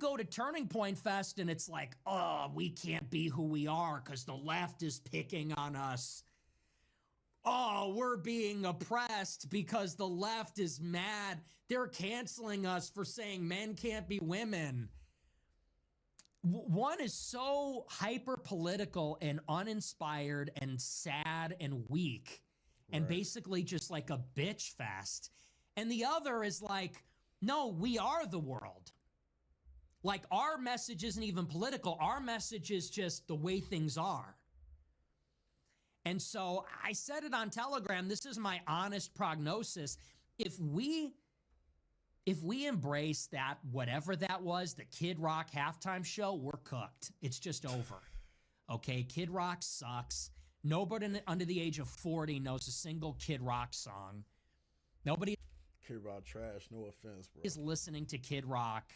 go to Turning Point Fest and it's like, oh, we can't be who we are because the left is picking on us. Oh, we're being oppressed because the left is mad. They're canceling us for saying men can't be women. One is so hyper political and uninspired and sad and weak and basically just like a bitch fest. And the other is like, no, we are the world. Like, our message isn't even political. Our message is just the way things are. And so I said it on Telegram. This is my honest prognosis. If we embrace that, whatever that was, the Kid Rock halftime show, we're cooked. It's just over. Okay, Kid Rock sucks. Nobody under the age of 40 knows a single Kid Rock song. Nobody Kid Rock trash, no offense, bro. Is listening to Kid Rock.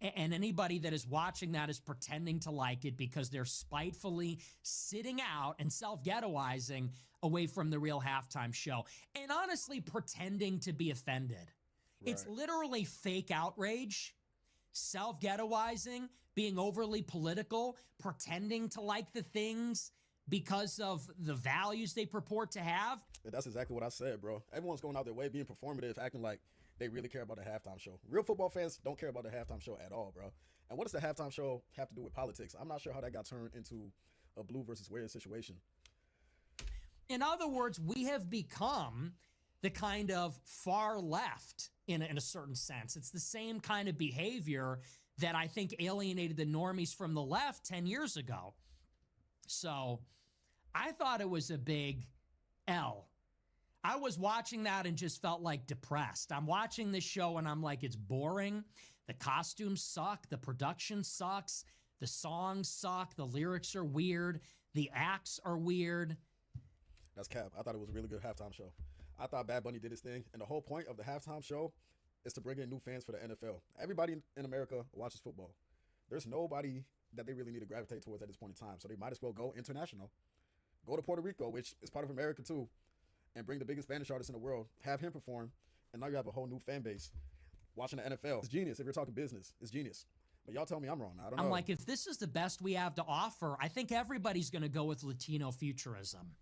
And anybody that is watching that is pretending to like it because they're spitefully sitting out and self-ghettoizing away from the real halftime show. And honestly, pretending to be offended. Right. It's literally fake outrage, self-ghettoizing, being overly political, pretending to like the things because of the values they purport to have. That's exactly what I said, bro. Everyone's going out their way, being performative, acting like they really care about the halftime show. Real football fans don't care about the halftime show at all, bro. And what does the halftime show have to do with politics? I'm not sure how that got turned into a blue versus red situation. In other words, we have become the kind of far left in a certain sense. It's the same kind of behavior that I think alienated the normies from the left 10 years ago. So I thought it was a big L. I was watching that and just felt like depressed. I'm watching this show and I'm like, it's boring. The costumes suck. The production sucks. The songs suck. The lyrics are weird. The acts are weird. That's cap. I thought it was a really good halftime show. I thought Bad Bunny did his thing. And the whole point of the halftime show is to bring in new fans for the NFL. Everybody in America watches football. There's nobody that they really need to gravitate towards at this point in time. So they might as well go international. Go to Puerto Rico, which is part of America too, and bring the biggest Spanish artist in the world, have him perform, and now you have a whole new fan base watching the NFL. It's genius. If you're talking business, it's genius. But y'all tell me I'm wrong. I don't know. I'm like, if this is the best we have to offer, I think everybody's going to go with Latino futurism.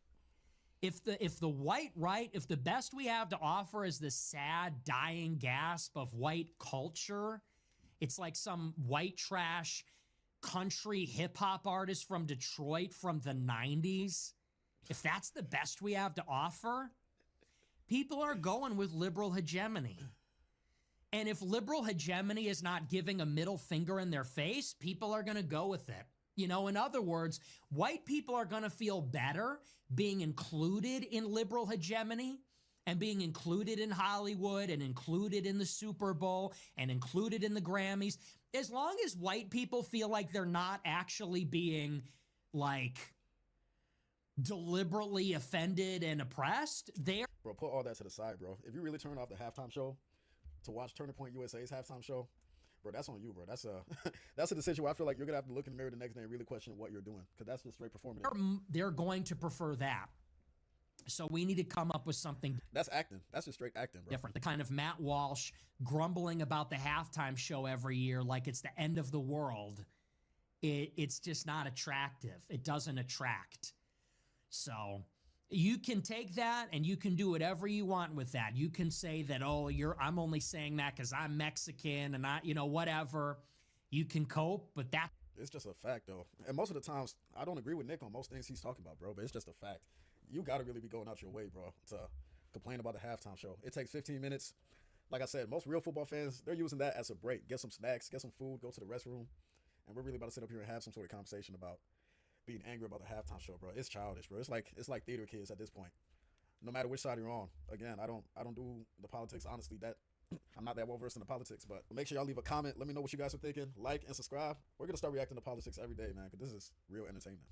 If the white right, if the best we have to offer is this sad, dying gasp of white culture, it's like some white trash country hip hop artist from Detroit from the 90s. If that's the best we have to offer, people are going with liberal hegemony. And if liberal hegemony is not giving a middle finger in their face, people are going to go with it. You know, in other words, white people are going to feel better being included in liberal hegemony and being included in Hollywood and included in the Super Bowl and included in the Grammys, as long as white people feel like they're not actually being, like, deliberately offended and oppressed. Bro, put all that to the side, bro. If you really turn off the halftime show to watch Turning Point USA's halftime show, bro, that's on you, bro. That's a decision where I feel like you're gonna have to look in the mirror the next day and really question what you're doing, because that's just straight performative. They're going to prefer that. So we need to come up with something. That's acting. That's just straight acting, bro. Different. The kind of Matt Walsh grumbling about the halftime show every year like it's the end of the world. It's just not attractive. It doesn't attract. So you can take that and you can do whatever you want with that. You can say that, oh, I'm only saying that because I'm Mexican and whatever. You can cope, but it's just a fact, though. And most of the times, I don't agree with Nick on most things he's talking about, bro, but it's just a fact. You got to really be going out your way, bro, to complain about the halftime show. It takes 15 minutes. Like I said, most real football fans, they're using that as a break. Get some snacks, get some food, go to the restroom. And we're really about to sit up here and have some sort of conversation about being angry about the halftime show, bro. It's childish, bro. It's like theater kids at this point. No matter which side you're on. Again, I don't do the politics, honestly. I'm not that well versed in the politics, but make sure y'all leave a comment. Let me know what you guys are thinking. Like and subscribe. We're gonna start reacting to politics every day, man, because this is real entertainment.